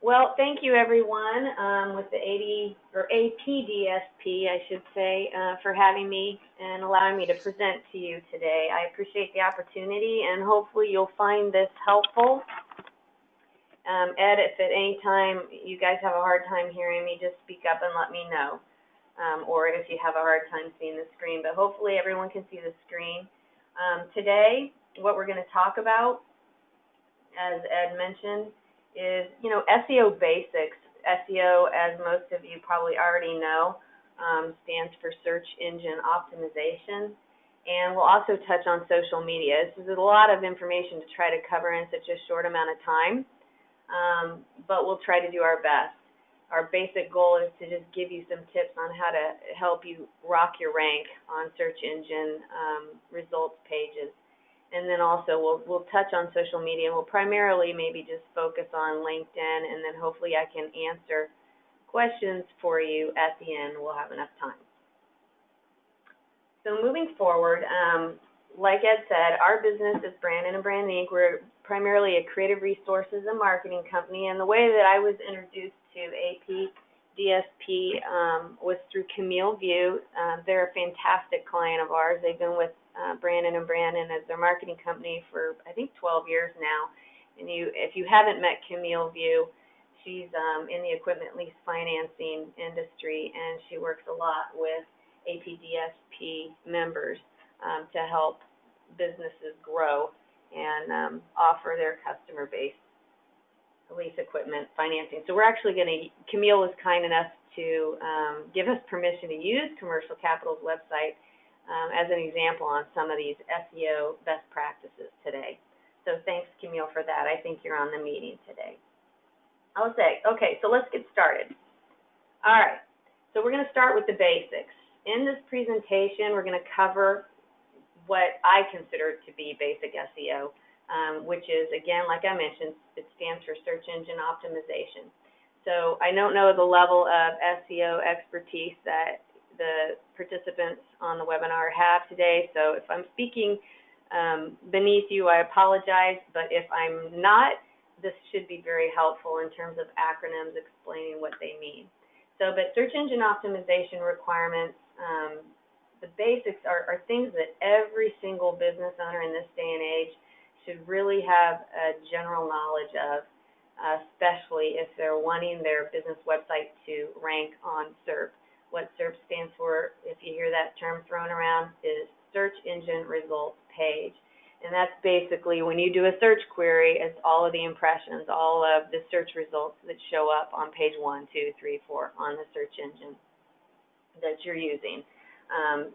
Well, thank you everyone with the APDSP, I should say, for having me and allowing me to present to you today. I appreciate the opportunity, and hopefully you'll find this helpful. Ed, if at any time you guys have a hard time hearing me, just speak up and let me know, or if you have a hard time seeing the screen, but hopefully everyone can see the screen. Today, what we're going to talk about, as Ed mentioned, is, SEO basics. SEO, as most of you probably already know, stands for Search Engine Optimization. And we'll also touch on social media. This is a lot of information to try to cover in such a short amount of time, but we'll try to do our best. Our basic goal is to just give you some tips on how to help you rock your rank on search engine results pages. And then also we'll touch on social media. We'll primarily maybe just focus on LinkedIn, and then hopefully I can answer questions for you at the end. We'll have enough time. So moving forward, like Ed said, our business is Brandon & Brand Inc. We're primarily a creative resources and marketing company, and the way that I was introduced to APDSP was through Camille View. They're a fantastic client of ours. They've been with Brandon & Brandon as their marketing company for, I think, 12 years now. And if you haven't met Camille View, she's in the equipment lease financing industry, and she works a lot with APDSP members to help businesses grow and offer their customer base lease equipment financing. So we're actually Camille was kind enough to give us permission to use Commercial Capital's website as an example on some of these SEO best practices today. So thanks, Camille, for that. I think you're on the meeting today. I'll say, okay, so let's get started. All right, so we're going to start with the basics. In this presentation, we're going to cover what I consider to be basic SEO, which is, again, like I mentioned, it stands for Search Engine Optimization. So I don't know the level of SEO expertise that the participants on the webinar have today, so if I'm speaking beneath you, I apologize, but if I'm not, this should be very helpful in terms of acronyms explaining what they mean. So, but search engine optimization requirements, the basics are things that every single business owner in this day and age should really have a general knowledge of, especially if they're wanting their business website to rank on SERP. What SERP stands for, if you hear that term thrown around, is Search Engine Results Page. And that's basically when you do a search query, it's all of the impressions, all of the search results that show up on page 1, 2, 3, 4 on the search engine that you're using.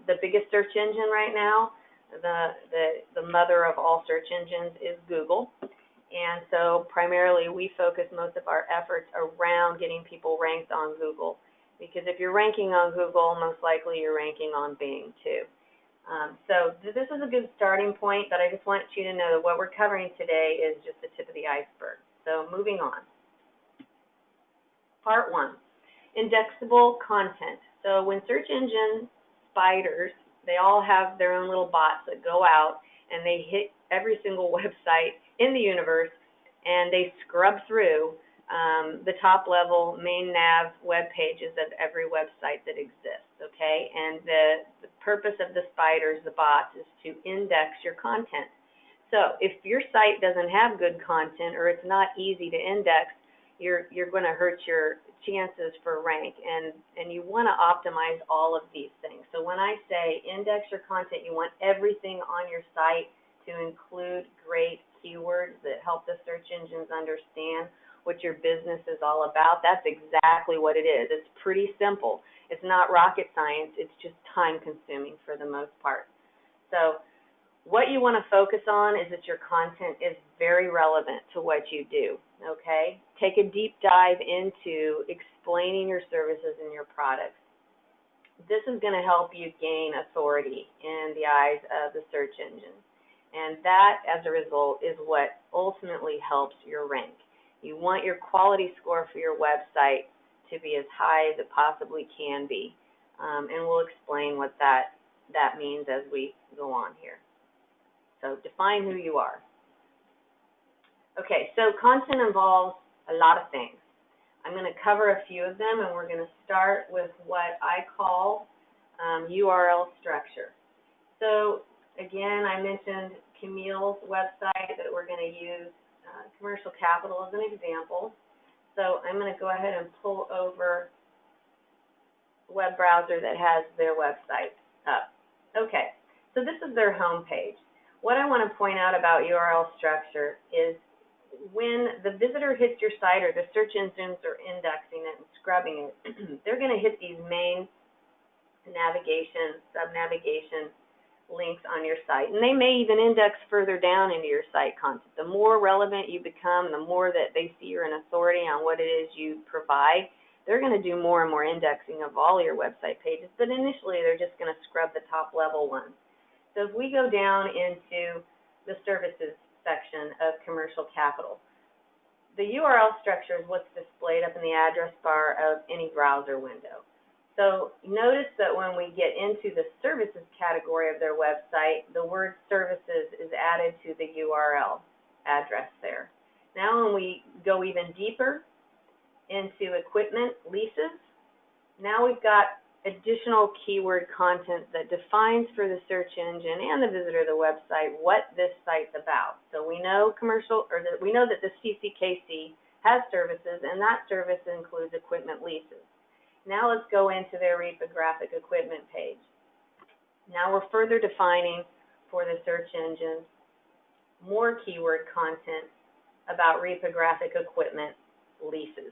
The biggest search engine right now, the mother of all search engines, is Google. And so primarily we focus most of our efforts around getting people ranked on Google. Because if you're ranking on Google, most likely you're ranking on Bing too. So this is a good starting point, but I just want you to know that what we're covering today is just the tip of the iceberg. So moving on. Part 1, indexable content. So when search engine spiders, they all have their own little bots that go out and they hit every single website in the universe, and they scrub through the top level main nav web pages of every website that exists, okay? And the purpose of the spiders, the bots, is to index your content. So if your site doesn't have good content, or it's not easy to index, you're going to hurt your chances for rank, and you want to optimize all of these things. So when I say index your content, you want everything on your site to include great keywords that help the search engines understand what your business is all about. That's exactly what it is. It's pretty simple. It's not rocket science. It's just time consuming for the most part. So what you want to focus on is that your content is very relevant to what you do, okay? Take a deep dive into explaining your services and your products. This is going to help you gain authority in the eyes of the search engine. And that, as a result, is what ultimately helps your rank. You want your quality score for your website to be as high as it possibly can be. And we'll explain what that means as we go on here. So define who you are. Okay, so content involves a lot of things. I'm going to cover a few of them, and we're going to start with what I call URL structure. So again, I mentioned Camille's website that we're going to use Commercial Capital as an example. So I'm going to go ahead and pull over a web browser that has their website up. Okay, so this is their home page. What I want to point out about URL structure is when the visitor hits your site or the search engines are indexing it and scrubbing it, they're going to hit these main navigation, sub-navigation links on your site. And they may even index further down into your site content. The more relevant you become, the more that they see you're an authority on what it is you provide, they're going to do more and more indexing of all your website pages. But initially, they're just going to scrub the top level ones. So if we go down into the services section of Commercial Capital, the URL structure is what's displayed up in the address bar of any browser window. So notice that when we get into the services category of their website, the word services is added to the URL address there. Now when we go even deeper into equipment leases, now we've got additional keyword content that defines for the search engine and the visitor of the website what this site's about. So we know we know that the CCKC has services, and that service includes equipment leases. Now let's go into their reprographic equipment page. Now we're further defining for the search engine more keyword content about reprographic equipment leases.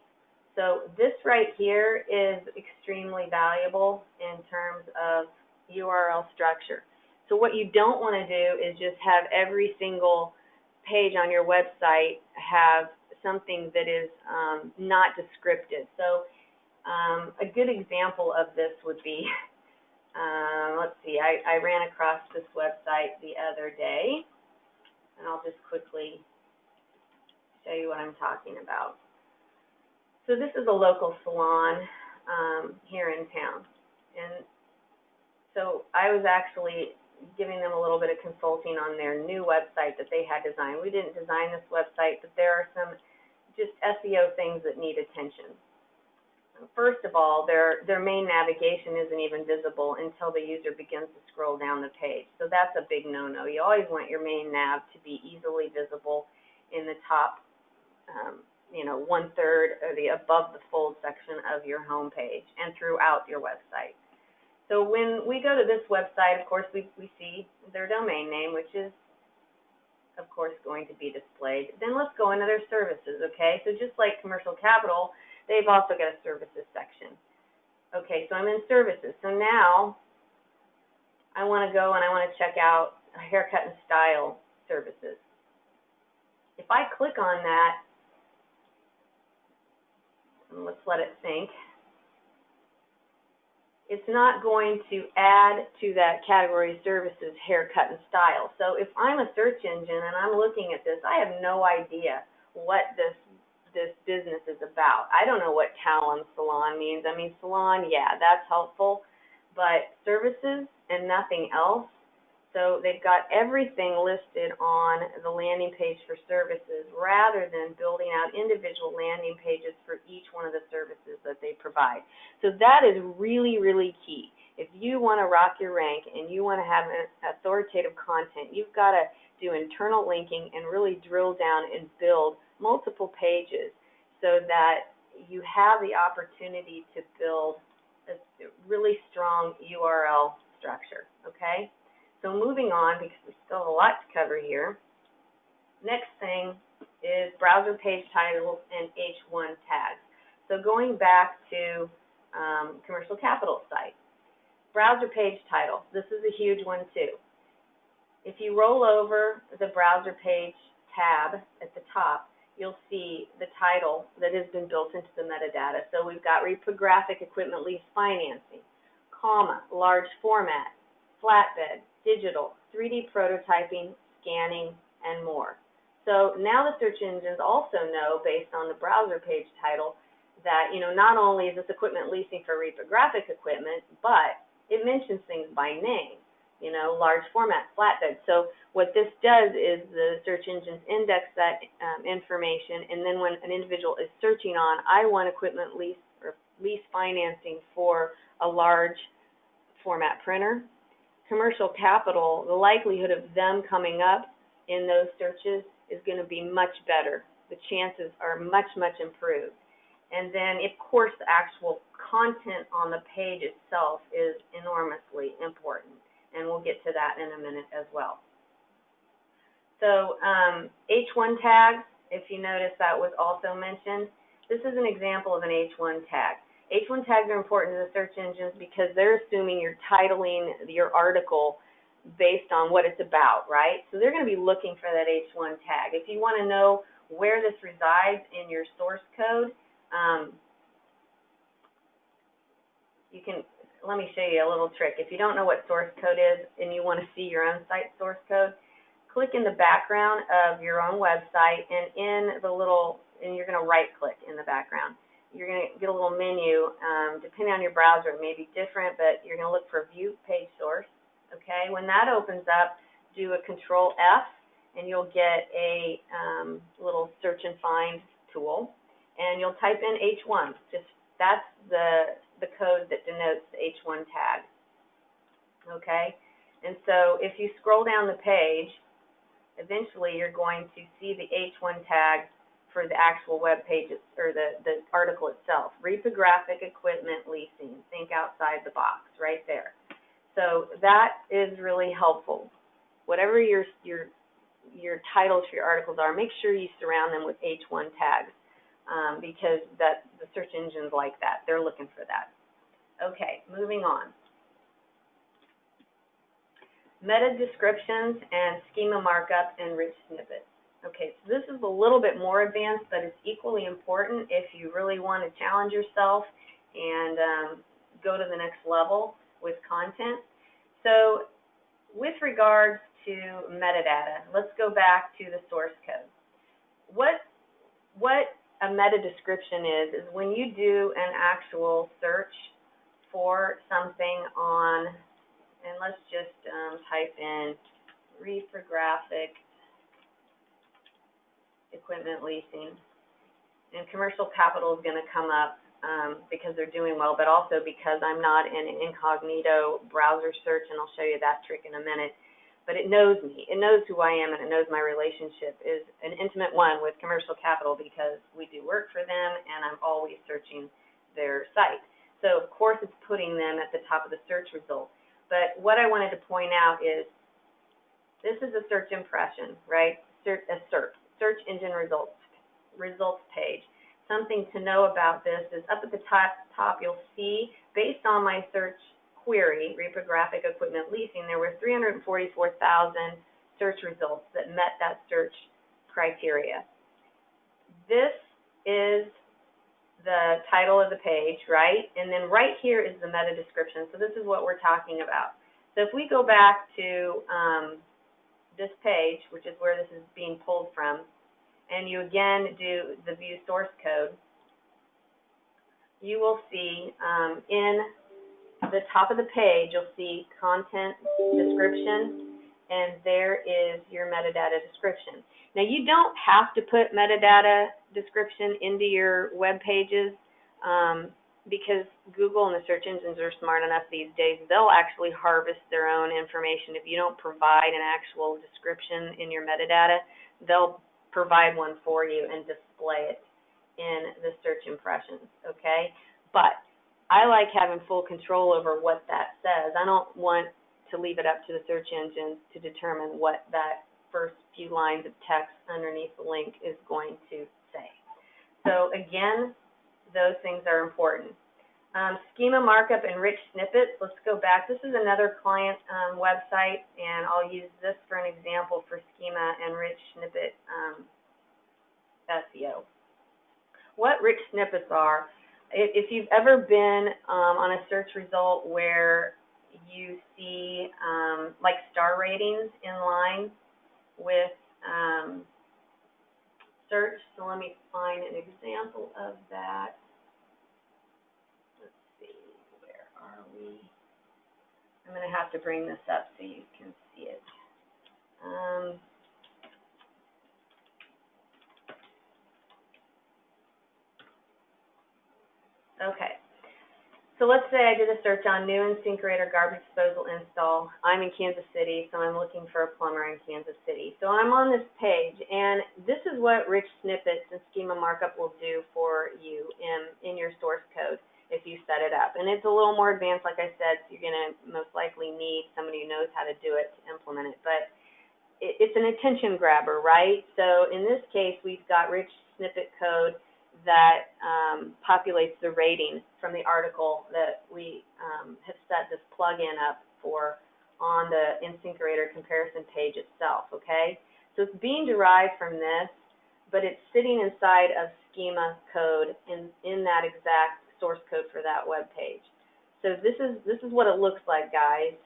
So this right here is extremely valuable in terms of URL structure. So what you don't want to do is just have every single page on your website have something that is not descriptive. So a good example of this would be, let's see, I ran across this website the other day, and I'll just quickly show you what I'm talking about. So this is a local salon here in town, and so I was actually giving them a little bit of consulting on their new website that they had designed. We didn't design this website, but there are some just SEO things that need attention. First of all, their main navigation isn't even visible until the user begins to scroll down the page. So that's a big no-no. You always want your main nav to be easily visible in the top, 1/3 or the above the fold section of your home page and throughout your website. So when we go to this website, of course, we see their domain name, which is, of course, going to be displayed. Then let's go into their services, okay? So just like Commercial Capital, they've also got a services section. Okay, so I'm in services. So now I want to go and I want to check out haircut and style services. If I click on that, and let's let it sink, it's not going to add to that category of services haircut and style. So if I'm a search engine and I'm looking at this, I have no idea what this business is about. I don't know what Talon Salon means. I mean, salon, yeah, that's helpful, but services and nothing else. So they've got everything listed on the landing page for services rather than building out individual landing pages for each one of the services that they provide. So that is really, really key. If you want to rock your rank and you want to have authoritative content, you've got to do internal linking and really drill down and build multiple pages so that you have the opportunity to build a really strong URL structure, okay? So moving on, because we still have a lot to cover here, next thing is browser page titles and H1 tags. So going back to Commercial Capital site, browser page title, this is a huge one too. If you roll over the browser page tab at the top, you'll see the title that has been built into the metadata. So we've got reprographic equipment lease financing, comma, large format, flatbed, digital, 3D prototyping, scanning, and more. So now the search engines also know, based on the browser page title, that not only is this equipment leasing for reprographic equipment, but it mentions things by name. you know, large format, flatbed. So what this does is the search engines index that information, and then when an individual is searching on, I want equipment lease or lease financing for a large format printer, commercial capital, the likelihood of them coming up in those searches is going to be much better. The chances are much, much improved. And then, of course, the actual content on the page itself is enormously important, and we'll get to that in a minute as well. So H1 tags, if you notice, that was also mentioned. This is an example of an H1 tag. H1 tags are important to the search engines because they're assuming you're titling your article based on what it's about, right? So they're going to be looking for that H1 tag. If you want to know where this resides in your source code, you can, let me show you a little trick. If you don't know what source code is and you want to see your own site source code, click in the background of your own website, and in the little, and you're going to right click in the background. You're going to get a little menu. Depending on your browser, it may be different, but you're going to look for View Page Source. Okay, when that opens up, do a Control F, and you'll get a little search and find tool, and you'll type in H1. Just that's the code that denotes the H1 tag. Okay, and so if you scroll down the page, eventually you're going to see the H1 tag for the actual web page or the article itself. Reprographic equipment leasing. Think outside the box, right there. So that is really helpful. Whatever your titles for your articles are, make sure you surround them with H1 tags because the search engines like that. They're looking for that. Okay, moving on. Meta descriptions and schema markup and rich snippets. Okay, so this is a little bit more advanced, but it's equally important if you really want to challenge yourself and go to the next level with content. So with regards to metadata, let's go back to the source code. What a meta description is when you do an actual search for something on, and let's just type in reprographic equipment leasing, and commercial capital is going to come up because they're doing well, but also because I'm not in an incognito browser search, and I'll show you that trick in a minute. But it knows me. It knows who I am, and it knows my relationship is an intimate one with commercial capital because we do work for them, and I'm always searching their site. So, of course, it's putting them at the top of the search results. But what I wanted to point out is this is a search impression, right? Search engine results page. Something to know about this is up at the top you'll see, based on my search query, reprographic equipment leasing, there were 344,000 search results that met that search criteria. This is the title of the page, right? And then right here is the meta description. So this is what we're talking about. So if we go back to this page, which is where this is being pulled from, and you again do the view source code, you will see in the top of the page, you'll see content description, and there is your metadata description. Now, you don't have to put metadata description into your web pages because Google and the search engines are smart enough these days. They'll actually harvest their own information. If you don't provide an actual description in your metadata, they'll provide one for you and display it in the search impressions, okay? But I like having full control over what that says. I don't want to leave it up to the search engines to determine what that first few lines of text underneath the link is going to say. So again, those things are important. Schema markup and rich snippets. Let's go back. This is another client website, and I'll use this for an example for schema and rich snippet SEO. What rich snippets are, if you've ever been on a search result where you see like star ratings in line with search, so let me find an example of that. Let's see, where are we? I'm going to have to bring this up so you can see it. Okay. So let's say I did a search on new InSinkErator garbage disposal install. I'm in Kansas City, so I'm looking for a plumber in Kansas City. So I'm on this page, and this is what rich snippets and schema markup will do for you in your source code if you set it up. And it's a little more advanced, like I said, so you're going to most likely need somebody who knows how to do it to implement it. But it's an attention grabber, right? So in this case, we've got rich snippet code that populates the rating from the article that we have set this plugin up for on the InSinkErator comparison page itself, okay? So it's being derived from this, but it's sitting inside of schema code in that exact source code for that web page. So this is what it looks like, guys.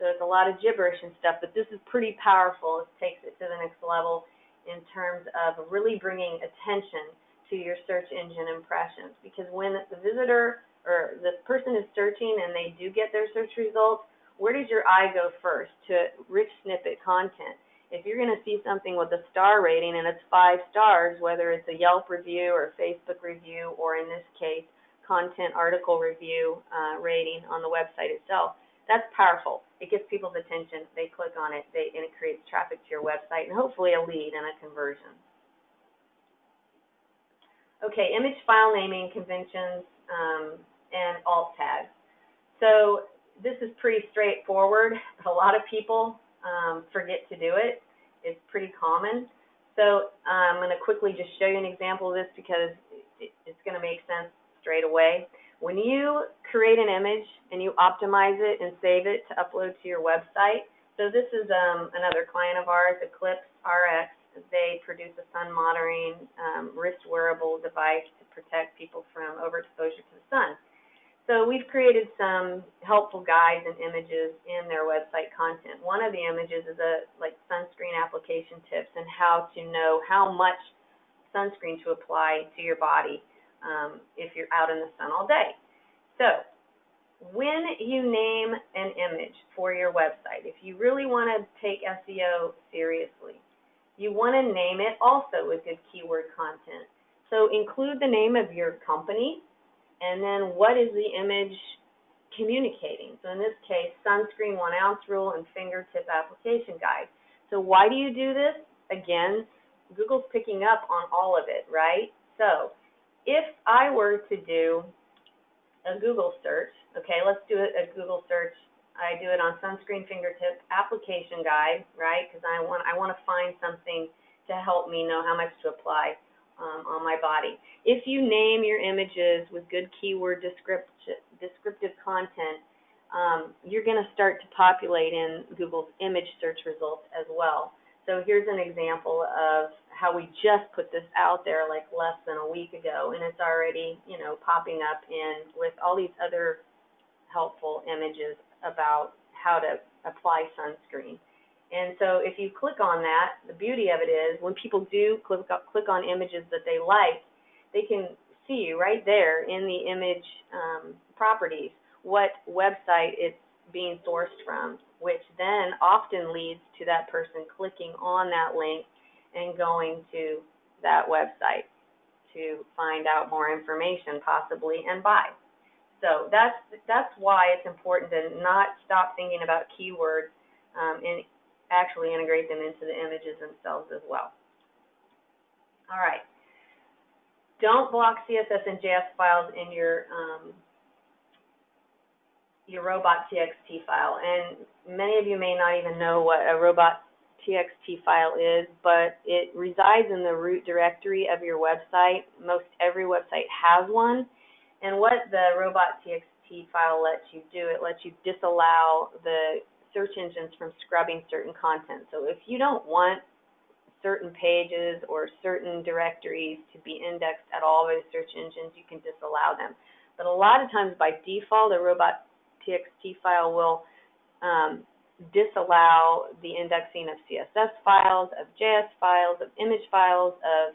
So it's a lot of gibberish and stuff, but this is pretty powerful. It takes it to the next level in terms of really bringing attention to your search engine impressions, because when the visitor or the person is searching and they do get their search results, where does your eye go first? To rich snippet content. If you're going to see something with a star rating and it's 5 stars, whether it's a Yelp review or a Facebook review, or in this case, content article review rating on the website itself, that's powerful. It gets people's attention. They click on it, and it creates traffic to your website and hopefully a lead and a conversion. Okay, image file naming conventions and alt tags. So this is pretty straightforward. A lot of people forget to do it. It's pretty common. So I'm going to quickly just show you an example of this because it's going to make sense straight away. When you create an image and you optimize it and save it to upload to your website, so this is another client of ours, Eclipse RX. They produce a sun monitoring wrist wearable device to protect people from overexposure to the sun. So we've created some helpful guides and images in their website content. One of the images is like sunscreen application tips and how to know how much sunscreen to apply to your body if you're out in the sun all day. So when you name an image for your website, if you really want to take SEO seriously, you want to name it also with good keyword content. So include the name of your company, and then what is the image communicating? So in this case, sunscreen 1 ounce rule and fingertip application guide. So why do you do this? Again, Google's picking up on all of it, right? So if I were to do a Google search, okay, let's do a Google search. I do it on sunscreen fingertip application guide, right? Because I want to find something to help me know how much to apply on my body. If you name your images with good keyword descriptive content, you're going to start to populate in Google's image search results as well. So here's an example of how we just put this out there like less than a week ago, and it's already, popping up in with all these other helpful images about how to apply sunscreen. And so if you click on that, the beauty of it is when people do click on images that they like, they can see right there in the image properties what website it's being sourced from, which then often leads to that person clicking on that link and going to that website to find out more information possibly and buy. So that's why it's important to not stop thinking about keywords and actually integrate them into the images themselves as well. All right. Don't block CSS and JS files in your robot.txt file. And many of you may not even know what a robot.txt file is, but it resides in the root directory of your website. Most every website has one. And what the robot.txt file lets you do, it lets you disallow the search engines from scrubbing certain content. So if you don't want certain pages or certain directories to be indexed at all by the search engines, you can disallow them. But a lot of times by default, a robot.txt file will disallow the indexing of CSS files, of JS files, of image files, of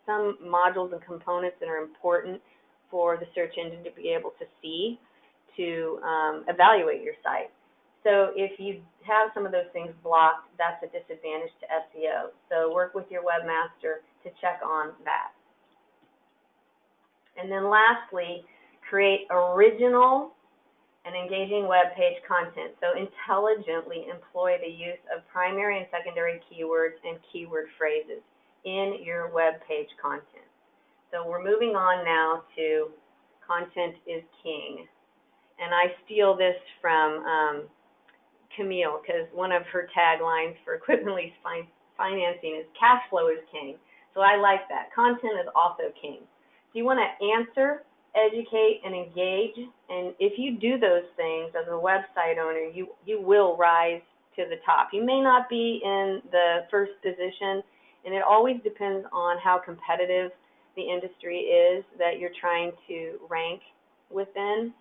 some modules and components that are important for the search engine to be able to see to evaluate your site. So if you have some of those things blocked, that's a disadvantage to SEO. So work with your webmaster to check on that. And then lastly, create original and engaging web page content. So intelligently employ the use of primary and secondary keywords and keyword phrases in your web page content. So we're moving on now to content is king. And I steal this from Camille, because one of her taglines for equipment lease financing is cash flow is king. So I like that. Content is also king. So you want to answer, educate, and engage. And if you do those things as a website owner, you will rise to the top. You may not be in the first position, and it always depends on how competitive the industry is that you're trying to rank within.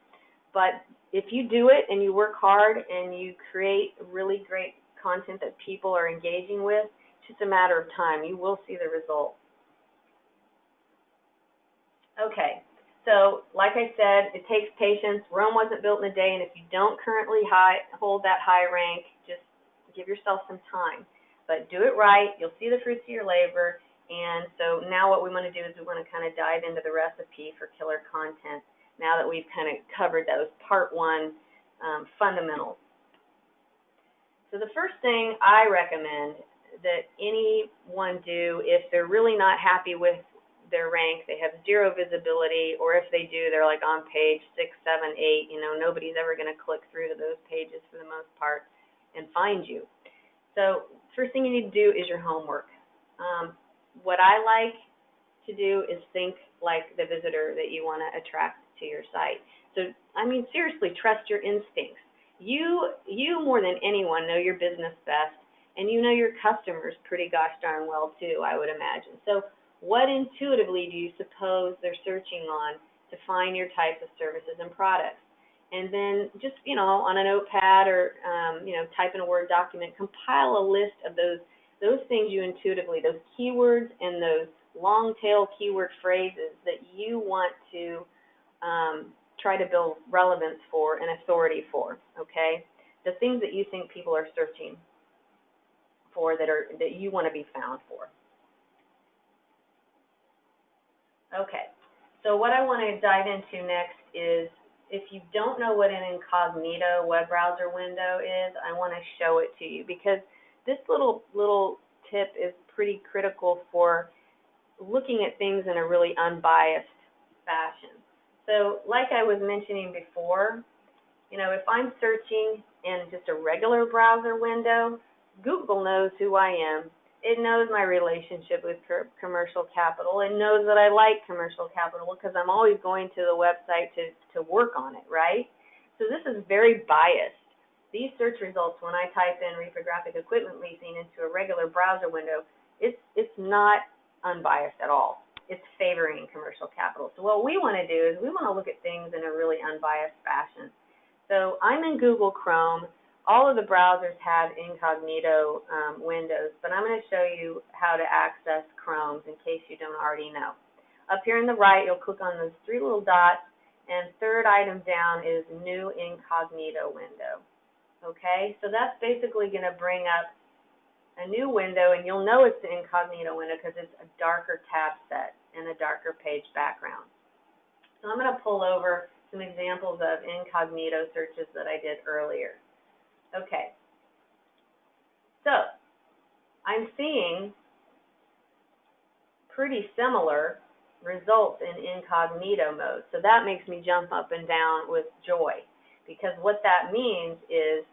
But if you do it and you work hard and you create really great content that people are engaging with, it's just a matter of time. You will see the results. Okay, so like I said, it takes patience. Rome wasn't built in a day, and if you don't currently hold that high rank, just give yourself some time. But do it right. You'll see the fruits of your labor. And so now what we want to do is we want to kind of dive into the recipe for killer content now that we've kind of covered those part one fundamentals. So the first thing I recommend that anyone do if they're really not happy with their rank, they have zero visibility, or if they do, they're like on page 6, 7, 8, nobody's ever going to click through to those pages for the most part and find you. So first thing you need to do is your homework. What I like to do is think like the visitor that you want to attract to your site. So, I mean, seriously, trust your instincts. You more than anyone know your business best, and you know your customers pretty gosh darn well too, I would imagine. So what intuitively do you suppose they're searching on to find your types of services and products? And then just, on a notepad or, type in a Word document, compile a list of those things you intuitively, those keywords and those long tail keyword phrases that you want to try to build relevance for and authority for, okay? The things that you think people are searching for that you want to be found for. Okay, so what I want to dive into next is, if you don't know what an incognito web browser window is, I want to show it to you, because this little tip is pretty critical for looking at things in a really unbiased fashion. So like I was mentioning before, if I'm searching in just a regular browser window, Google knows who I am. It knows my relationship with commercial capital. It knows that I like commercial capital because I'm always going to the website to work on it, right? So this is very biased. These search results, when I type in reprographic equipment leasing into a regular browser window, it's not unbiased at all. It's favoring commercial capital. So what we want to do is we want to look at things in a really unbiased fashion. So I'm in Google Chrome. All of the browsers have incognito windows, but I'm going to show you how to access Chrome's in case you don't already know. Up here on the right, you'll click on those three little dots, and third item down is New Incognito Window. Okay, so that's basically going to bring up a new window, and you'll know it's the incognito window because it's a darker tab set and a darker page background. So I'm going to pull over some examples of incognito searches that I did earlier. Okay, so I'm seeing pretty similar results in incognito mode. So that makes me jump up and down with joy, because what that means is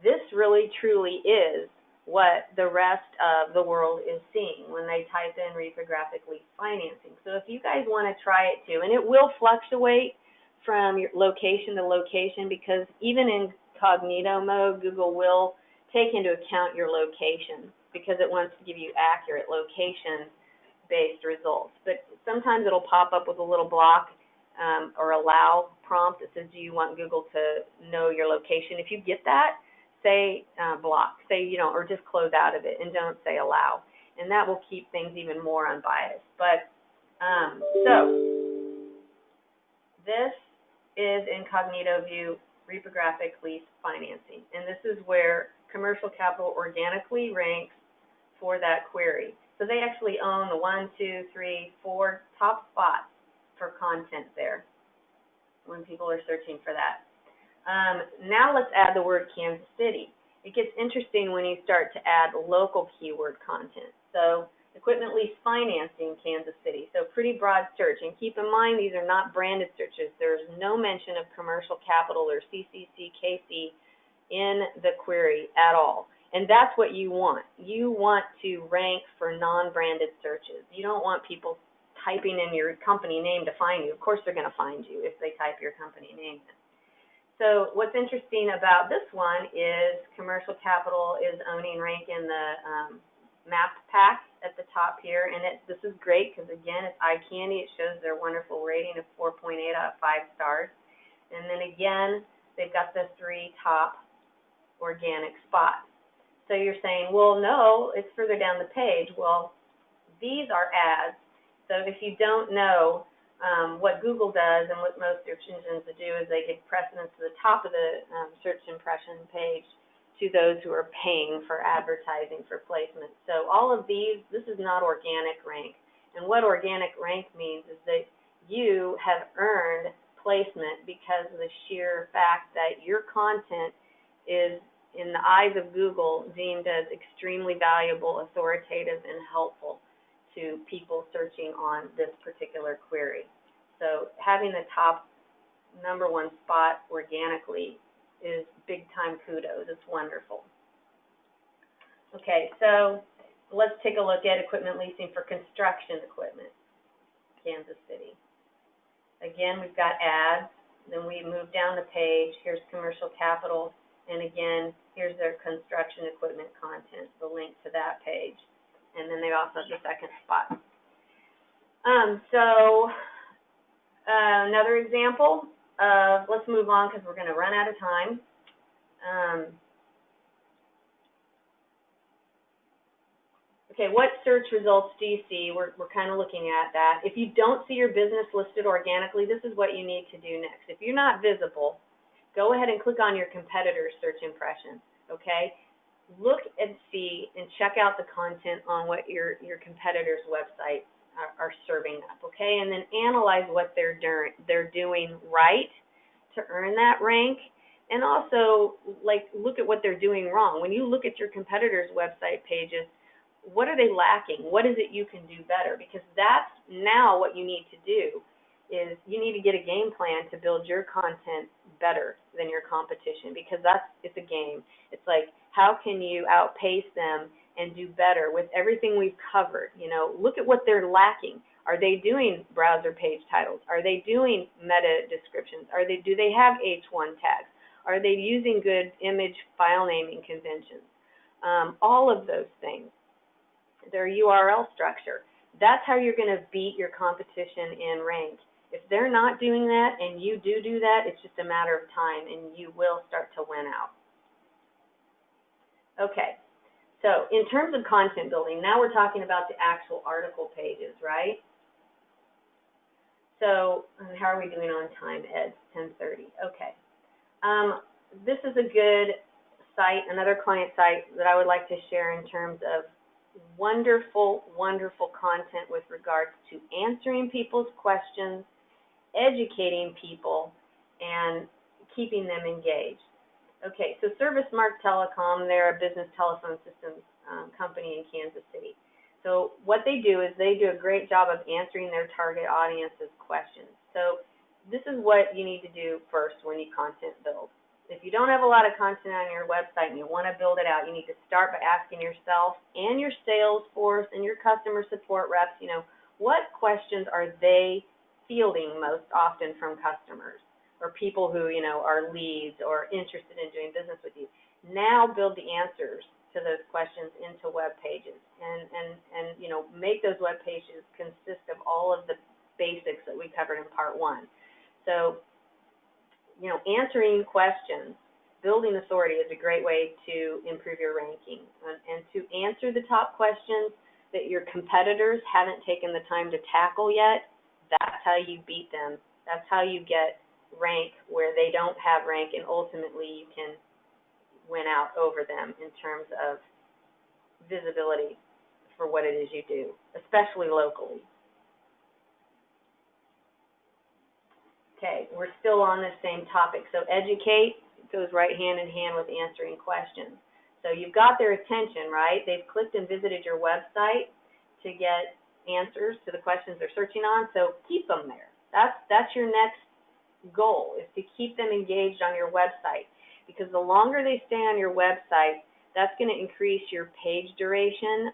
this really truly is what the rest of the world is seeing when they type in reprographic lease financing. So if you guys want to try it too, and it will fluctuate from your location to location, because even in incognito mode, Google will take into account your location because it wants to give you accurate location-based results. But sometimes it'll pop up with a little block or allow prompt that says, do you want Google to know your location? If you get that, say block, say, or just close out of it and don't say allow. And that will keep things even more unbiased. But so this is incognito view reprographic lease financing. And this is where Commercial Capital organically ranks for that query. So they actually own the 1, 2, 3, 4 top spots for content there when people are searching for that. Now let's add the word Kansas City. It gets interesting when you start to add local keyword content. So equipment lease financing, Kansas City. So pretty broad search. And keep in mind, these are not branded searches. There's no mention of Commercial Capital or CCC, KC in the query at all. And that's what you want. You want to rank for non-branded searches. You don't want people typing in your company name to find you. Of course they're going to find you if they type your company name in. So what's interesting about this one is Commercial Capital is owning rank in the map pack at the top here, and this is great because, again, it's eye candy. It shows their wonderful rating of 4.8 out of 5 stars. And then, again, they've got the 3 top organic spots. So you're saying, well, no, it's further down the page. Well, these are ads. So if you don't know what Google does and what most search engines do is they give precedence to the top of the search impression page to those who are paying for advertising for placement. So all of these, this is not organic rank. And what organic rank means is that you have earned placement because of the sheer fact that your content is, in the eyes of Google, deemed as extremely valuable, authoritative, and helpful to people searching on this particular query. So having the top #1 spot organically is big time kudos. It's wonderful. Okay, so let's take a look at equipment leasing for construction equipment, Kansas City. Again, we've got ads. Then we move down the page. Here's Commercial Capital. And again, here's their construction equipment content, the link to that page. And then they also have the second spot. Another example of, let's move on because we're going to run out of time. Okay, what search results do you see? We're kind of looking at that. If you don't see your business listed organically, this is what you need to do next. If you're not visible, go ahead and click on your competitor's search impression, okay? Look and see and check out the content on what your competitors' websites are serving up, okay? And then analyze what they're doing right to earn that rank, and also look at what they're doing wrong. When you look at your competitors' website pages, what are they lacking? What is it you can do better? Because that's now what you need to do is you need to get a game plan to build your content better than your competition, because it's a game. It's like, how can you outpace them and do better with everything we've covered? You know, look at what they're lacking. Are they doing browser page titles? Are they doing meta descriptions? Do they have H1 tags? Are they using good image file naming conventions? All of those things. Their URL structure. That's how you're going to beat your competition in rank. If they're not doing that and you do that, it's just a matter of time and you will start to win out. Okay, so in terms of content building, now we're talking about the actual article pages, right? So how are we doing on time, Ed? 10:30. Okay. This is a good site, another client site that I would like to share in terms of wonderful, wonderful content with regards to answering people's questions, educating people, and keeping them engaged. Okay, so ServiceMark Telecom, they're a business telephone systems company in Kansas City. So what they do is they do a great job of answering their target audience's questions. So this is what you need to do first when you content build. If you don't have a lot of content on your website and you want to build it out, you need to start by asking yourself and your sales force and your customer support reps, you know, what questions are they fielding most often from customers or people who, you know, are leads or interested in doing business with you. Now build the answers to those questions into web pages and you know, make those web pages consist of all of the basics that we covered in part 1. So, you know, answering questions, building authority is a great way to improve your ranking. And to answer the top questions that your competitors haven't taken the time to tackle yet, that's how you beat them. That's how you get rank where they don't have rank, and ultimately you can win out over them in terms of visibility for what it is you do, especially locally. Okay, we're still on the same topic. So educate goes right hand in hand with answering questions. So you've got their attention, right? They've clicked and visited your website to get answers to the questions they're searching on, so keep them there. That's your next goal, is to keep them engaged on your website, because the longer they stay on your website, that's going to increase your page duration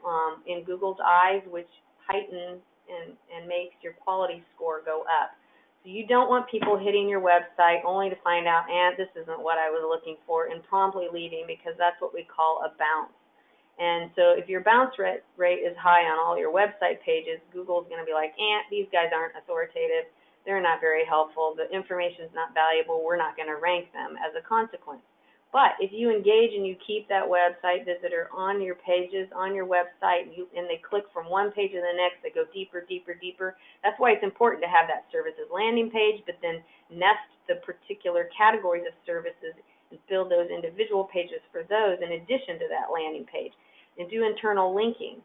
in Google's eyes, which heightens and makes your quality score go up. So you don't want people hitting your website only to find out, this isn't what I was looking for, and promptly leaving, because that's what we call a bounce. And so if your bounce rate is high on all your website pages, Google's going to be like, these guys aren't authoritative, they're not very helpful, the information's not valuable, we're not going to rank them as a consequence. But if you engage and you keep that website visitor on your pages, on your website, and they click from one page to the next, they go deeper, deeper, deeper. That's why it's important to have that services landing page, but then nest the particular categories of services and build those individual pages for those in addition to that landing page. And do internal linking,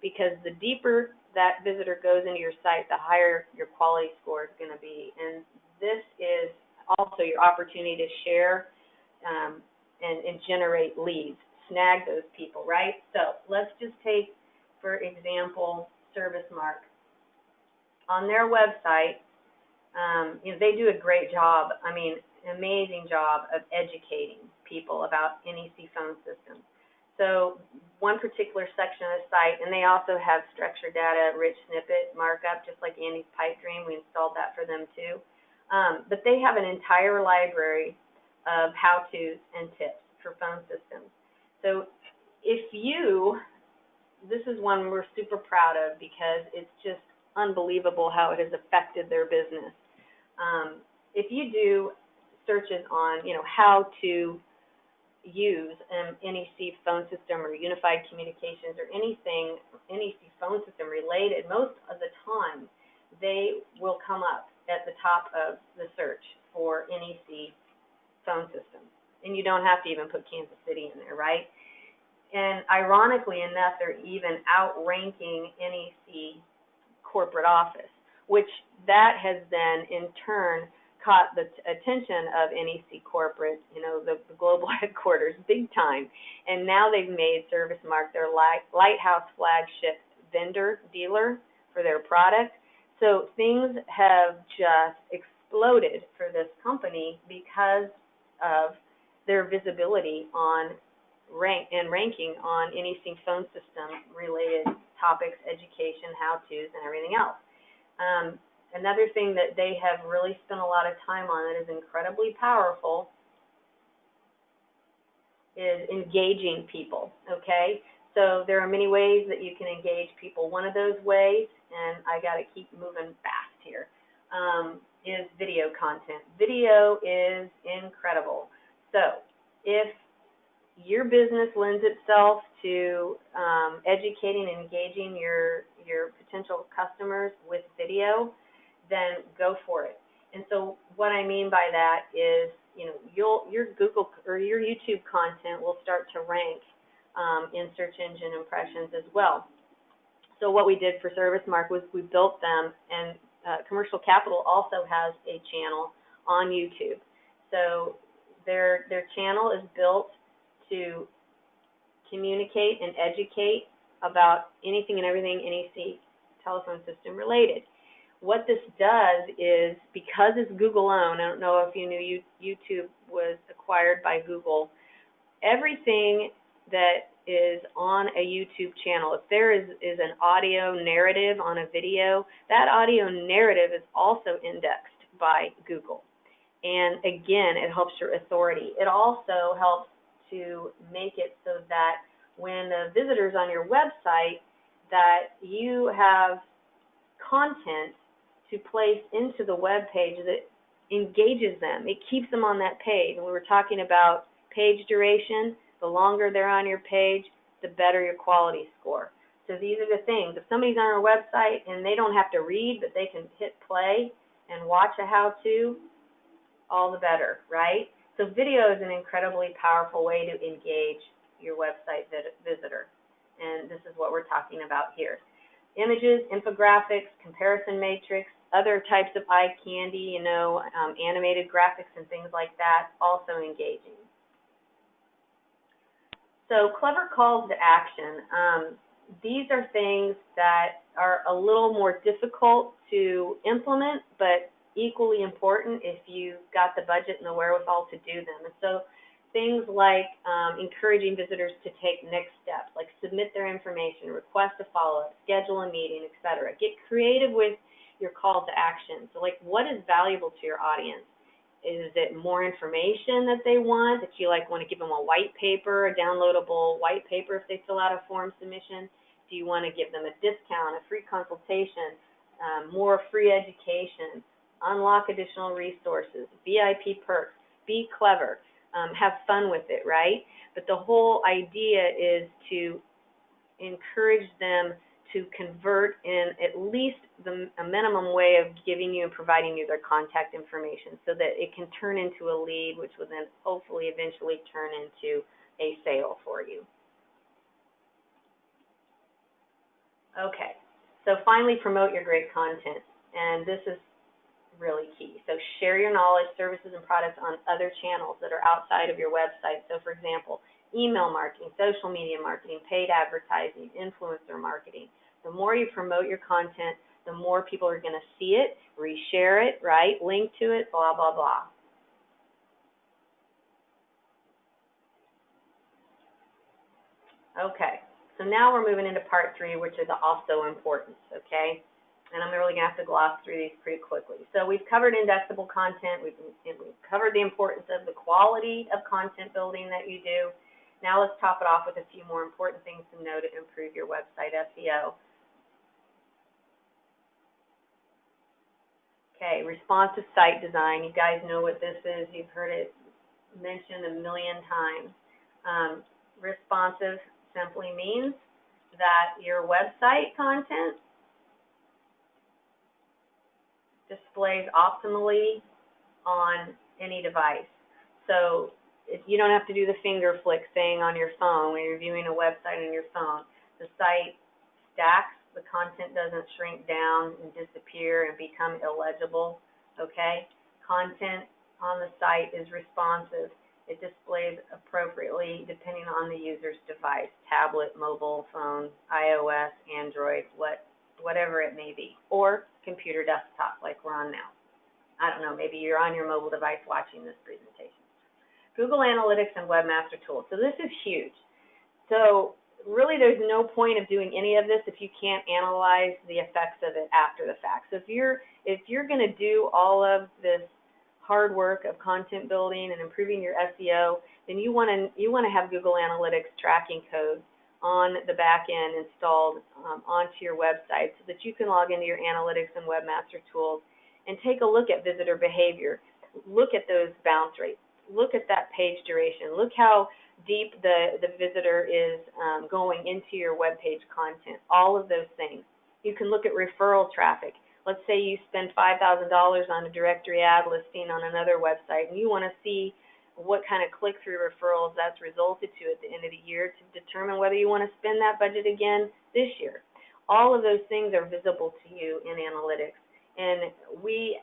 because the deeper that visitor goes into your site, the higher your quality score is going to be. And this is also your opportunity to share and generate leads, snag those people, right? So let's just take, for example, ServiceMark. On their website, they do a great job, an amazing job of educating people about NEC phone systems. So one particular section of the site, and they also have structured data, rich snippet markup, just like Andy's Pipe Dream. We installed that for them too. But they have an entire library of how-tos and tips for phone systems. So this is one we're super proud of, because it's just unbelievable how it has affected their business. If you do searches on, how to use an NEC phone system or unified communications or anything NEC phone system related, most of the time they will come up at the top of the search for NEC phone system, and you don't have to even put Kansas City in there, right? And ironically enough, they're even outranking NEC corporate office, which that has then in turn caught the attention of NEC corporate, the global headquarters, big time. And now they've made ServiceMark their lighthouse flagship vendor dealer for their product. So things have just exploded for this company because of their visibility on ranking on NEC phone system related topics, education, how-tos, and everything else. Another thing that they have really spent a lot of time on that is incredibly powerful is engaging people, okay? So there are many ways that you can engage people. One of those ways, and I got to keep moving fast here, is video content. Video is incredible. So if your business lends itself to educating and engaging your potential customers with video, then go for it. And so what I mean by that is, your Google or your YouTube content will start to rank in search engine impressions as well. So what we did for ServiceMark was we built them, and Commercial Capital also has a channel on YouTube. So their channel is built to communicate and educate about anything and everything NEC telephone system related. What this does is, because it's Google owned, I don't know if you knew YouTube was acquired by Google, everything that is on a YouTube channel, if there is an audio narrative on a video, that audio narrative is also indexed by Google. And again, it helps your authority. It also helps to make it so that when the visitor's on your website, that you have content to place into the web page that engages them. It keeps them on that page. And we were talking about page duration. The longer they're on your page, the better your quality score. So these are the things. If somebody's on our website and they don't have to read, but they can hit play and watch a how-to, all the better, right? So video is an incredibly powerful way to engage your website visitor, and this is what we're talking about here. Images, infographics, comparison matrix, other types of eye candy, animated graphics and things like that, also engaging. So clever calls to action. These are things that are a little more difficult to implement, but equally important if you've got the budget and the wherewithal to do them. And so things like encouraging visitors to take next steps, like submit their information, request a follow-up, schedule a meeting, etc. Get creative with your call to action. So like, what is valuable to your audience? Is it more information that they want, that you want to give them a white paper, a downloadable white paper if they fill out a form submission? Do you want to give them a discount, a free consultation, more free education, unlock additional resources, VIP perks? Be clever. Have fun with it, right? But the whole idea is to encourage them to convert in at least a minimum way of giving you and providing you their contact information so that it can turn into a lead, which will then hopefully eventually turn into a sale for you. Okay, so finally, promote your great content, and this is really key. So share your knowledge, services, and products on other channels that are outside of your website. So for example, email marketing, social media marketing, paid advertising, influencer marketing. The more you promote your content, the more people are going to see it, reshare it, right, link to it, blah, blah, blah. Okay, so now we're moving into part 3, which is the also importance, okay? And I'm really going to have to gloss through these pretty quickly. So we've covered indexable content. We've covered the importance of the quality of content building that you do. Now let's top it off with a few more important things to know to improve your website SEO. Okay, responsive site design. You guys know what this is. You've heard it mentioned a million times. Responsive simply means that your website content displays optimally on any device. So you don't have to do the finger flick thing on your phone when you're viewing a website on your phone. The site stacks. The content doesn't shrink down and disappear and become illegible, okay? Content on the site is responsive. It displays appropriately depending on the user's device, tablet, mobile phone, iOS, Android, whatever it may be, or computer desktop like we're on now. I don't know, maybe you're on your mobile device watching this presentation. Google Analytics and Webmaster Tools. So this is huge. So really there's no point of doing any of this if you can't analyze the effects of it after the fact. So if you're going to do all of this hard work of content building and improving your SEO, then you want to have Google Analytics tracking code on the back end installed onto your website so that you can log into your Analytics and Webmaster Tools and take a look at visitor behavior. Look at those bounce rates. Look at that page duration. Look how deep the visitor is going into your web page content, all of those things. You can look at referral traffic. Let's say you spend $5,000 on a directory ad listing on another website, and you want to see what kind of click-through referrals that's resulted to at the end of the year to determine whether you want to spend that budget again this year. All of those things are visible to you in analytics, and we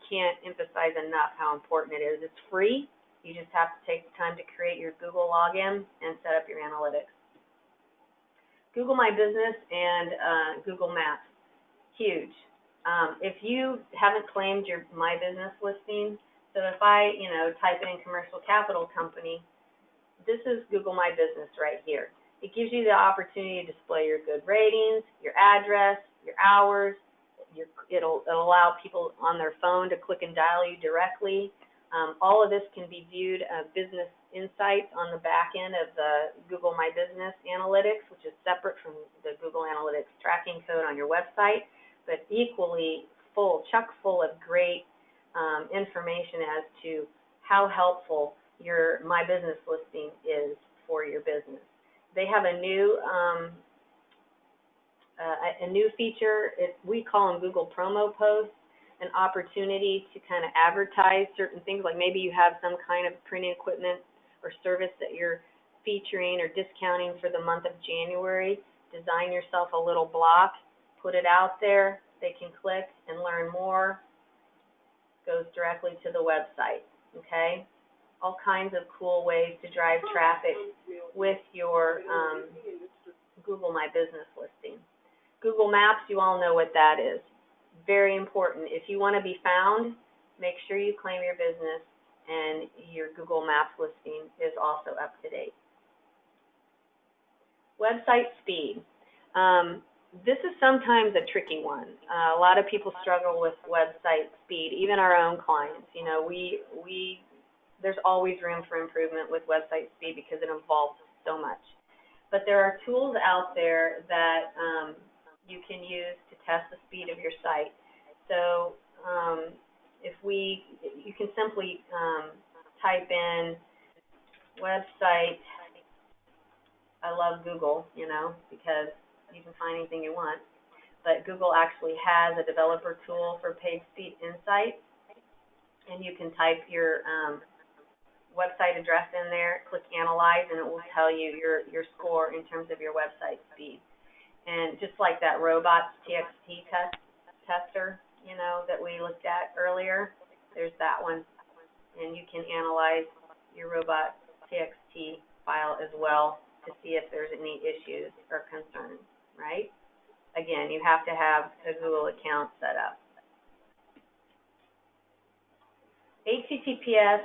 can't emphasize enough how important it is. It's free. You just have to take the time to create your Google login and set up your analytics. Google My Business and Google Maps, huge. If you haven't claimed your My Business listing, so if I type in commercial capital company, this is Google My Business right here. It gives you the opportunity to display your good ratings, your address, your hours. It'll allow people on their phone to click and dial you directly. All of this can be viewed as business insights on the back end of the Google My Business Analytics, which is separate from the Google Analytics tracking code on your website, but equally chock full of great information as to how helpful your My Business listing is for your business. They have a new feature. We call them Google promo posts. an opportunity to kind of advertise certain things, like maybe you have some kind of printing equipment or service that you're featuring or discounting for the month of January. Design yourself a little block, put it out there, they can click and learn more, goes directly to the website, okay? All kinds of cool ways to drive traffic with your Google My Business listing. Google Maps, you all know what that is. Very important. If you want to be found, make sure you claim your business and your Google Maps listing is also up to date. Website speed. This is sometimes a tricky one. A lot of people struggle with website speed, even our own clients. You know, there's always room for improvement with website speed because it involves so much. But there are tools out there that you can use to test the speed of your site. So you can simply type in website. I love Google, you know, because you can find anything you want. But Google actually has a developer tool for page speed insight, and you can type your website address in there, click analyze, and it will tell you your score in terms of your website speed. And just like that robots.txt tester, you know, that we looked at earlier, there's that one. And you can analyze your robots.txt file as well to see if there's any issues or concerns, right? Again, you have to have a Google account set up. HTTPS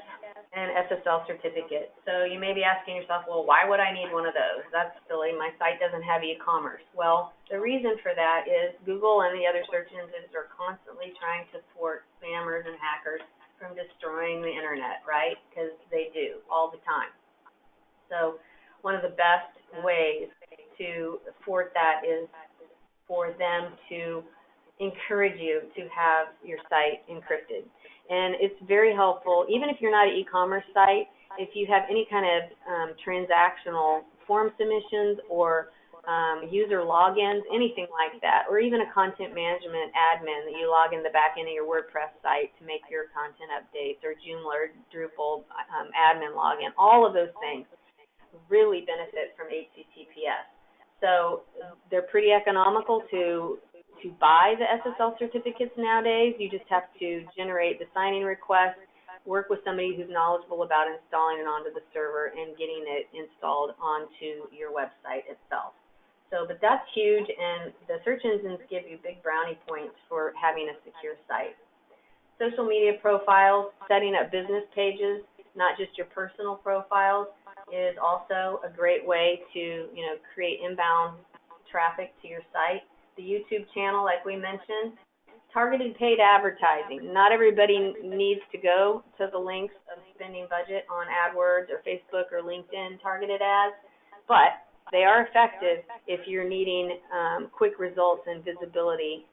and SSL certificate. So you may be asking yourself, well, why would I need one of those? That's silly. My site doesn't have e-commerce. Well, the reason for that is Google and the other search engines are constantly trying to thwart spammers and hackers from destroying the internet, right? Because they do all the time. So one of the best ways to thwart that is for them to encourage you to have your site encrypted. And it's very helpful, even if you're not an e-commerce site, if you have any kind of transactional form submissions or user logins, anything like that, or even a content management admin that you log in the back end of your WordPress site to make your content updates, or Joomla or Drupal admin login, all of those things really benefit from HTTPS. So they're pretty economical to buy the SSL certificates nowadays. You just have to generate the signing request, work with somebody who's knowledgeable about installing it onto the server and getting it installed onto your website itself. So, but that's huge, and the search engines give you big brownie points for having a secure site. Social media profiles, setting up business pages, not just your personal profiles, is also a great way to, you know, create inbound traffic to your site. The YouTube channel, like we mentioned, targeted paid advertising. Not everybody needs to go to the lengths of spending budget on AdWords or Facebook or LinkedIn targeted ads, but they are effective if you're needing quick results and visibility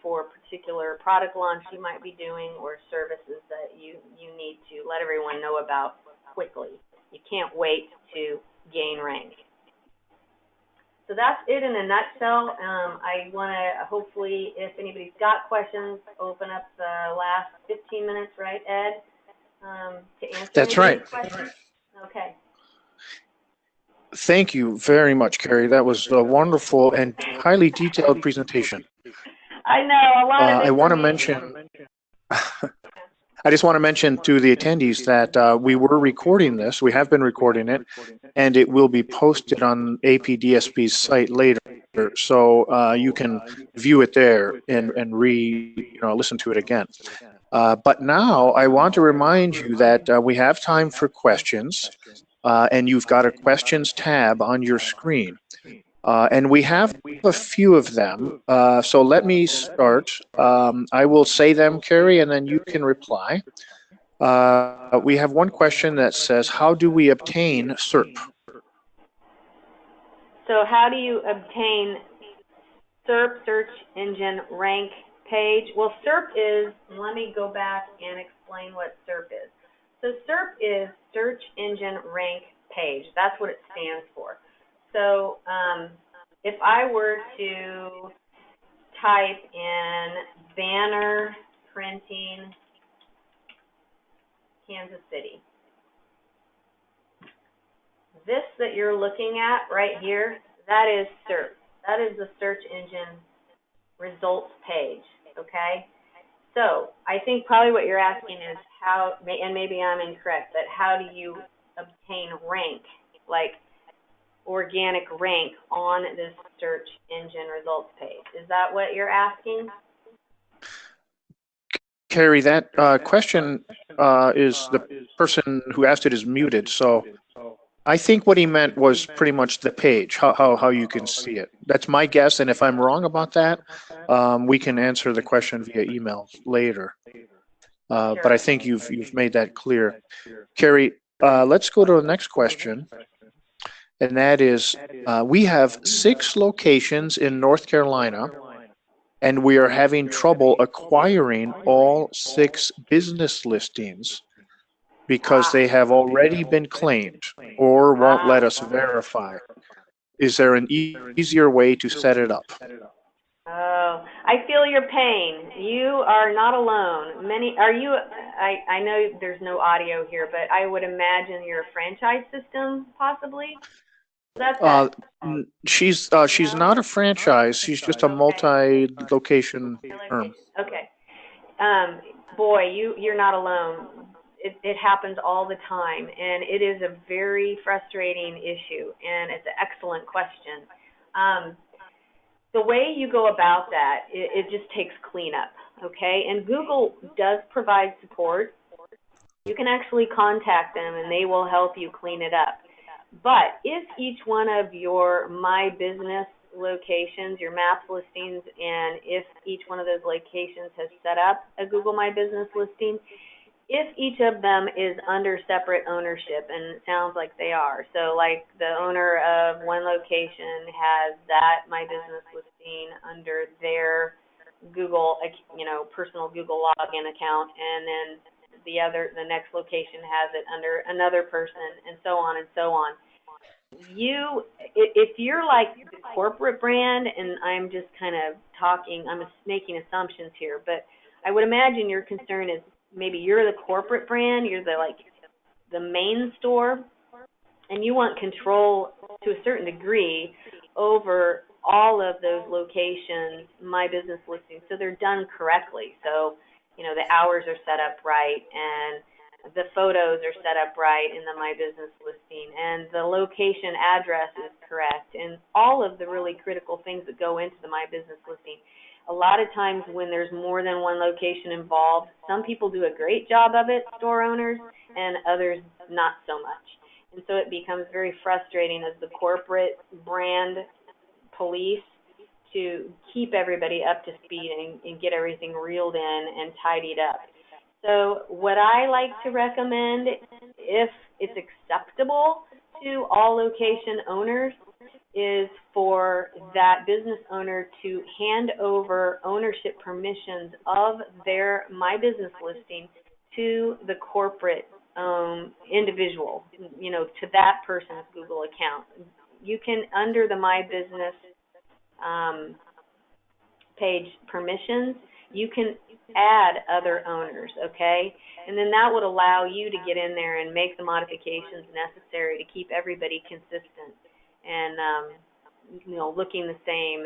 for a particular product launch you might be doing or services that you need to let everyone know about quickly. You can't wait to gain rank. So that's it in a nutshell. I want to hopefully, if anybody's got questions, open up the last 15 minutes, right, Ed, to answer That's right. questions. Okay. Thank you very much, Carrie. That was a wonderful and highly detailed presentation. I know, a lot of I want to mention, I just want to mention to the attendees that we were recording this. We have been recording it, and it will be posted on APDSP's site later, so you can view it there and listen to it again. But now I want to remind you that we have time for questions, and you've got a questions tab on your screen. And we have a few of them, so let me start. I will say them, Carrie, and then you can reply. We have one question that says, how do we obtain SERP? So how do you obtain SERP, search engine rank page? Well, SERP is, let me go back and explain what SERP is. So SERP is search engine rank page. That's what it stands for. So if I were to type in banner printing 17, Kansas City. This that you're looking at right here, that is SERP. That is the search engine results page, okay? So I think probably what you're asking is how, and maybe I'm incorrect, but how do you obtain rank, like organic rank on this search engine results page? Is that what you're asking? Carrie, that question is the person who asked it is muted. So I think what he meant was pretty much the page, how you can see it. That's my guess. And if I'm wrong about that, we can answer the question via email later. But I think you've made that clear. Carrie, let's go to the next question. And that is, we have 6 locations in North Carolina, and we are having trouble acquiring all 6 business listings because they have already been claimed or won't let us verify. Is there an easier way to set it up? Oh, I feel your pain. You are not alone. I know there's no audio here, but I would imagine you're a franchise system, possibly? That's that. She's not a franchise. She's just a multi-location firm. Okay. Boy, you're not alone. It happens all the time, and it is a very frustrating issue, and it's an excellent question. The way you go about that, it just takes cleanup, okay? And Google does provide support. You can actually contact them, and they will help you clean it up. But if each one of your My Business locations, your maps listings, and if each one of those locations has set up a Google My Business listing, if each of them is under separate ownership, and it sounds like they are, so like the owner of one location has that My Business listing under their Google, personal Google login account, and then the next location has it under another person, and so on and so on. If you're like the corporate brand, and I'm just kind of talking, I'm making assumptions here, but I would imagine your concern is maybe you're the corporate brand, you're the main store, and you want control to a certain degree over all of those locations, My Business listings, so they're done correctly. So, the hours are set up right, and the photos are set up right in the My Business listing, and the location address is correct, and all of the really critical things that go into the My Business listing. A lot of times when there's more than one location involved, some people do a great job of it, store owners, and others not so much. And so it becomes very frustrating as the corporate brand police to keep everybody up to speed and get everything reeled in and tidied up. So what I like to recommend, if it's acceptable to all location owners, is for that business owner to hand over ownership permissions of their My Business listing to the corporate individual, to that person's Google account. You can, under the My Business page permissions, you can add other owners, okay? And then that would allow you to get in there and make the modifications necessary to keep everybody consistent and looking the same,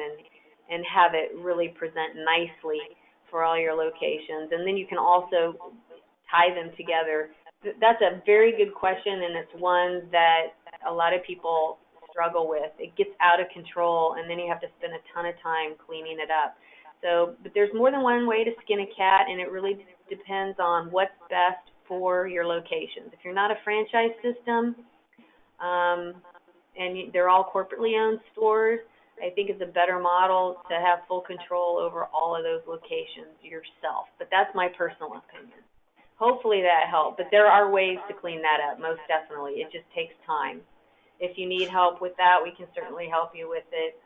and have it really present nicely for all your locations. And then you can also tie them together. That's a very good question, and it's one that a lot of people struggle with. It gets out of control, and then you have to spend a ton of time cleaning it up. So, but there's more than one way to skin a cat, and it really depends on what's best for your locations. If you're not a franchise system, and they're all corporately owned stores, I think it's a better model to have full control over all of those locations yourself. But that's my personal opinion. Hopefully that helped. But there are ways to clean that up, most definitely. It just takes time. If you need help with that, we can certainly help you with it,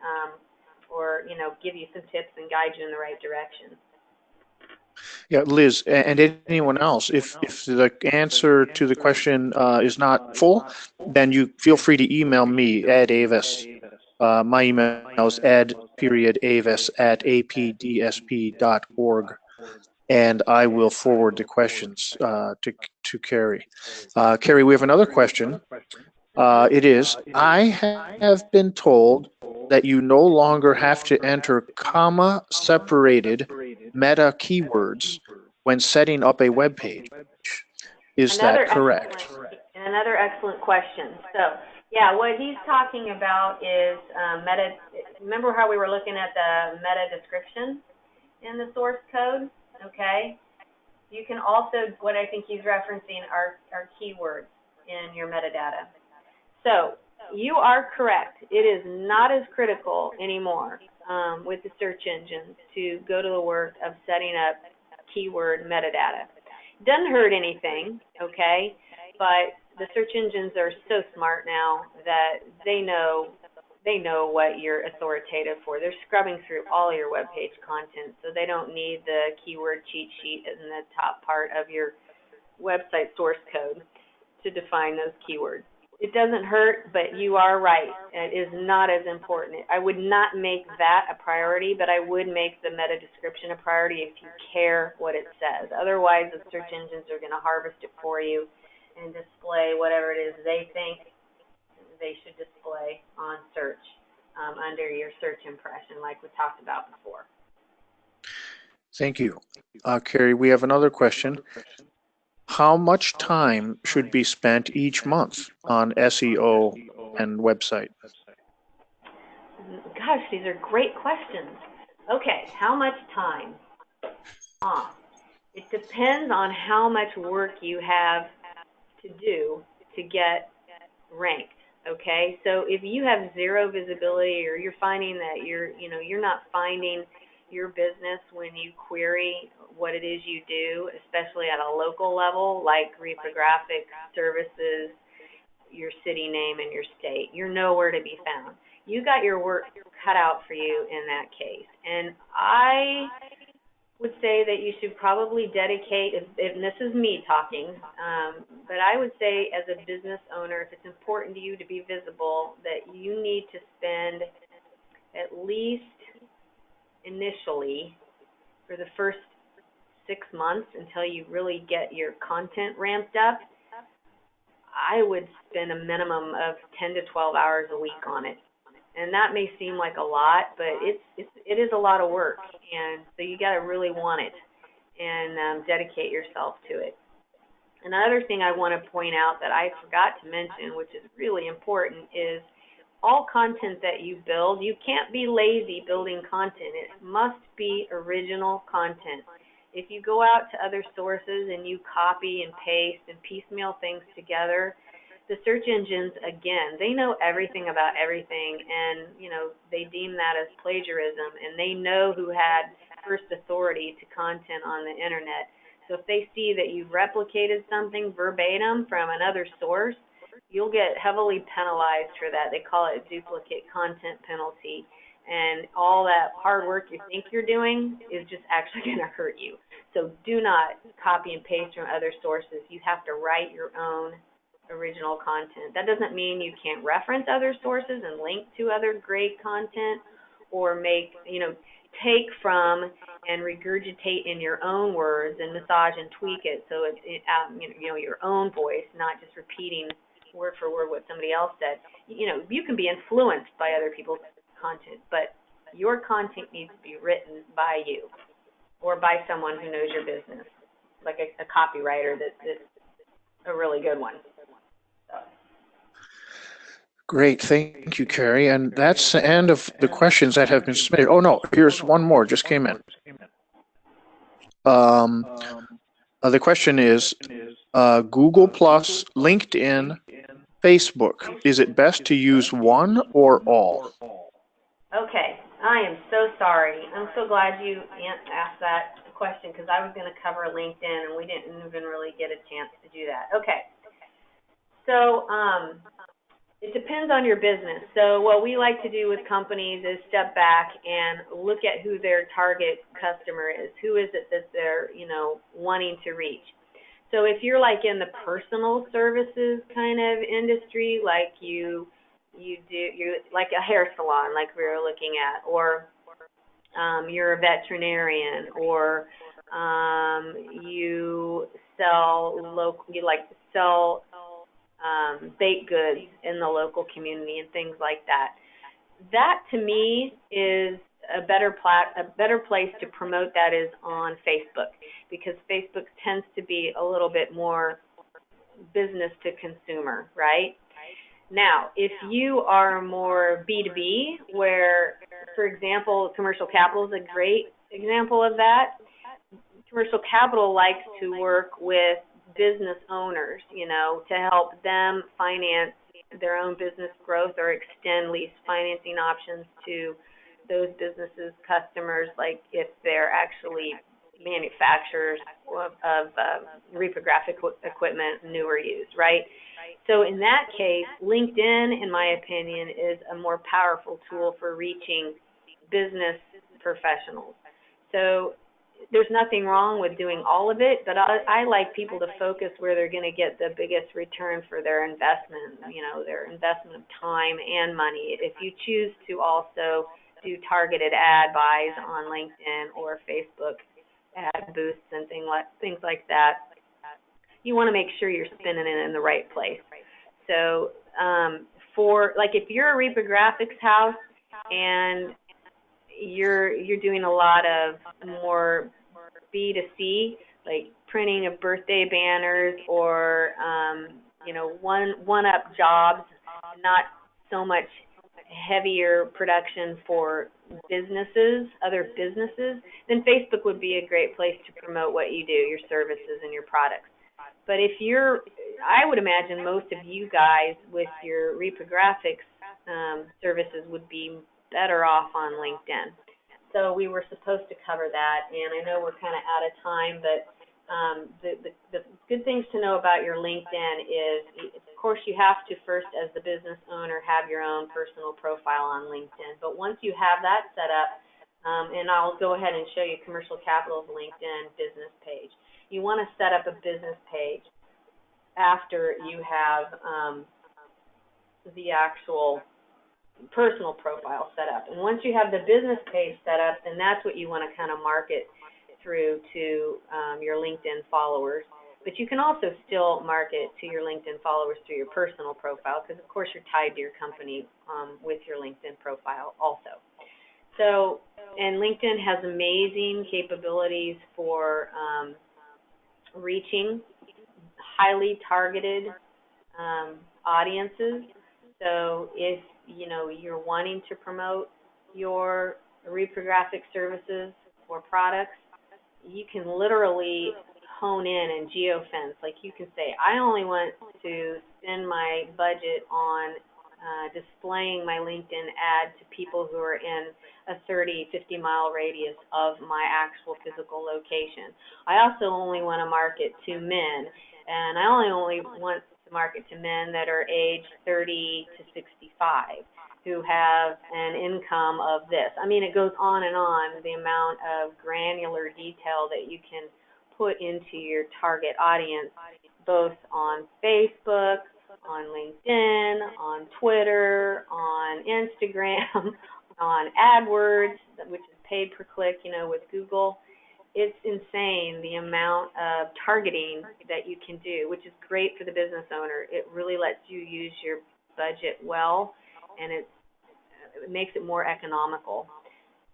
or give you some tips and guide you in the right direction. Yeah, Liz, and anyone else, if the answer to the question is not full, then you feel free to email me, Ed Avis. My email is ed.avis@apdsp.org. and I will forward the questions to Carrie. Carrie, we have another question. It is, I have been told that you no longer have to enter comma-separated meta keywords when setting up a web page. Is that correct? Another excellent question. So, yeah, what he's talking about is meta. Remember how we were looking at the meta description in the source code? Okay. You can also, what I think he's referencing are keywords in your metadata. So, you are correct. It is not as critical anymore with the search engines to go to the work of setting up keyword metadata. It doesn't hurt anything, okay? But the search engines are so smart now that they know what you're authoritative for. They're scrubbing through all your web page content, so they don't need the keyword cheat sheet in the top part of your website source code to define those keywords. It doesn't hurt, but you are right. It is not as important. I would not make that a priority, but I would make the meta description a priority if you care what it says. Otherwise, the search engines are going to harvest it for you and display whatever it is they think they should display on search under your search impression, like we talked about before. Thank you. Carrie, we have another question. How much time should be spent each month on SEO and website? Gosh, these are great questions. Okay, how much time? It depends on how much work you have to do to get ranked. Okay, so if you have zero visibility, or you're finding that you're not finding your business when you query what it is you do, especially at a local level, like reprographic services, your city name and your state, you're nowhere to be found. You got your work cut out for you in that case. And I would say that you should probably dedicate, and this is me talking, but I would say as a business owner, if it's important to you to be visible, that you need to spend at least initially for the first 6 months until you really get your content ramped up, I would spend a minimum of 10 to 12 hours a week on it. And that may seem like a lot, but it is a lot of work, and so you got to really want it and dedicate yourself to it. Another thing I want to point out that I forgot to mention, which is really important, is all content that you build, you can't be lazy building content. It must be original content. If you go out to other sources and you copy and paste and piecemeal things together, the search engines, again, they know everything about everything, and they deem that as plagiarism, and they know who had first authority to content on the internet. So if they see that you've replicated something verbatim from another source, you'll get heavily penalized for that. They call it duplicate content penalty. And all that hard work you think you're doing is just actually going to hurt you. So do not copy and paste from other sources. You have to write your own original content. That doesn't mean you can't reference other sources and link to other great content, or take from and regurgitate in your own words and massage and tweak it so it's your own voice, not just repeating word for word what somebody else said. You can be influenced by other people's content, but your content needs to be written by you or by someone who knows your business, like a copywriter that's a really good one. Great, thank you, Carrie. And that's the end of the questions that have been submitted. Oh no, here's one more, just came in. The question is, Google Plus, LinkedIn, Facebook, is it best to use one or all? Okay, I am so sorry. I'm so glad you asked that question, because I was going to cover LinkedIn and we didn't even really get a chance to do that. Okay, so it depends on your business. So what we like to do with companies is step back and look at who their target customer is. Who is it that they're wanting to reach? So if you're like in the personal services kind of industry, like you're like a hair salon, like we were looking at, or you're a veterinarian, or you sell local, you like to sell baked goods in the local community and things like that. That to me is a better place to promote that is on Facebook, because Facebook tends to be a little bit more business to consumer, right? Now, if you are more B2B, where, for example, commercial capital is a great example of that. Commercial capital likes to work with business owners, you know, to help them finance their own business growth or extend lease financing options to those businesses' customers, like if they're actually manufacturers of reprographic equipment, new or used, right? So in that case, LinkedIn, in my opinion, is a more powerful tool for reaching business professionals. So there's nothing wrong with doing all of it, but I like people to focus where they're going to get the biggest return for their investment, you know, their investment of time and money. If you choose to also do targeted ad buys on LinkedIn or Facebook, ad boosts and things like that, you want to make sure you're spending it in the right place. So for, like, if you're a reprographics house and you're doing a lot of more B2C, like printing of birthday banners or you know, one-up jobs, not so much heavier production for businesses, other businesses, then Facebook would be a great place to promote what you do, your services and your products. But if you're, I would imagine most of you guys with your reprographics services would be better off on LinkedIn. So we were supposed to cover that, and I know we're kind of out of time, but the good things to know about your LinkedIn is, of course, you have to first, as the business owner, have your own personal profile on LinkedIn. But once you have that set up, and I'll go ahead and show you Commercial Capital's LinkedIn business page. You want to set up a business page after you have the actual personal profile set up. And once you have the business page set up, then that's what you want to kind of market through to your LinkedIn followers. But you can also still market to your LinkedIn followers through your personal profile, because of course you're tied to your company with your LinkedIn profile also. So, and LinkedIn has amazing capabilities for reaching highly targeted audiences. So if you know you're wanting to promote your reprographic services or products, you can literally hone in and geofence. Like you can say, I only want to spend my budget on displaying my LinkedIn ad to people who are in a 30-50 mile radius of my actual physical location. I also only want to market to men, and I only want to market to men that are aged 30 to 65 who have an income of this. I mean, it goes on and on, the amount of granular detail that you can put into your target audience, both on Facebook, on LinkedIn, on Twitter, on Instagram, on AdWords, which is paid per click, you know, with Google. It's insane the amount of targeting that you can do, which is great for the business owner. It really lets you use your budget well, and it makes it more economical.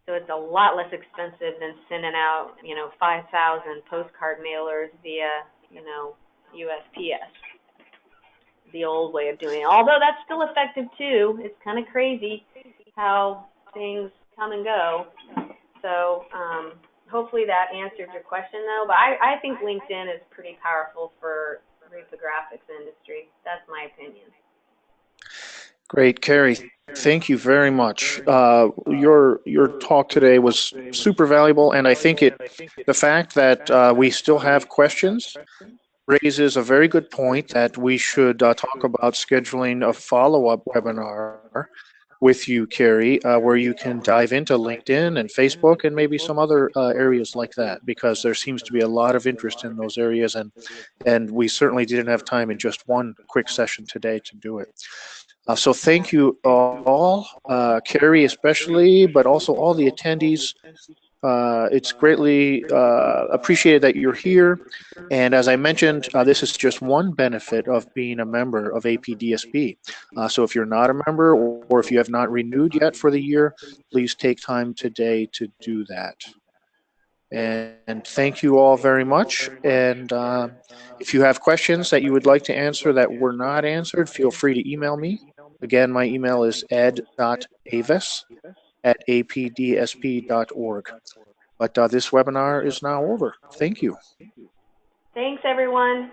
So it's a lot less expensive than sending out, you know, 5,000 postcard mailers via, you know, USPS. The old way of doing it. Although that's still effective too. It's kind of crazy how things come and go. So hopefully that answered your question though. But I think LinkedIn is pretty powerful for the reprographics industry. That's my opinion. Great, Carrie. Thank you very much. Your talk today was super valuable, and I think the fact that we still have questions raises a very good point that we should talk about scheduling a follow-up webinar with you, Carrie, where you can dive into LinkedIn and Facebook and maybe some other areas like that, because there seems to be a lot of interest in those areas, and we certainly didn't have time in just one quick session today to do it. So thank you all, Carrie especially, but also all the attendees It's greatly appreciated that you're here. And as I mentioned, this is just one benefit of being a member of APDSP. So if you're not a member, or if you have not renewed yet for the year, please take time today to do that. And thank you all very much. And if you have questions that you would like to answer that were not answered, feel free to email me. Again, my email is ed.avis@apdsp.org. But this webinar is now over. Thank you. Thanks, everyone.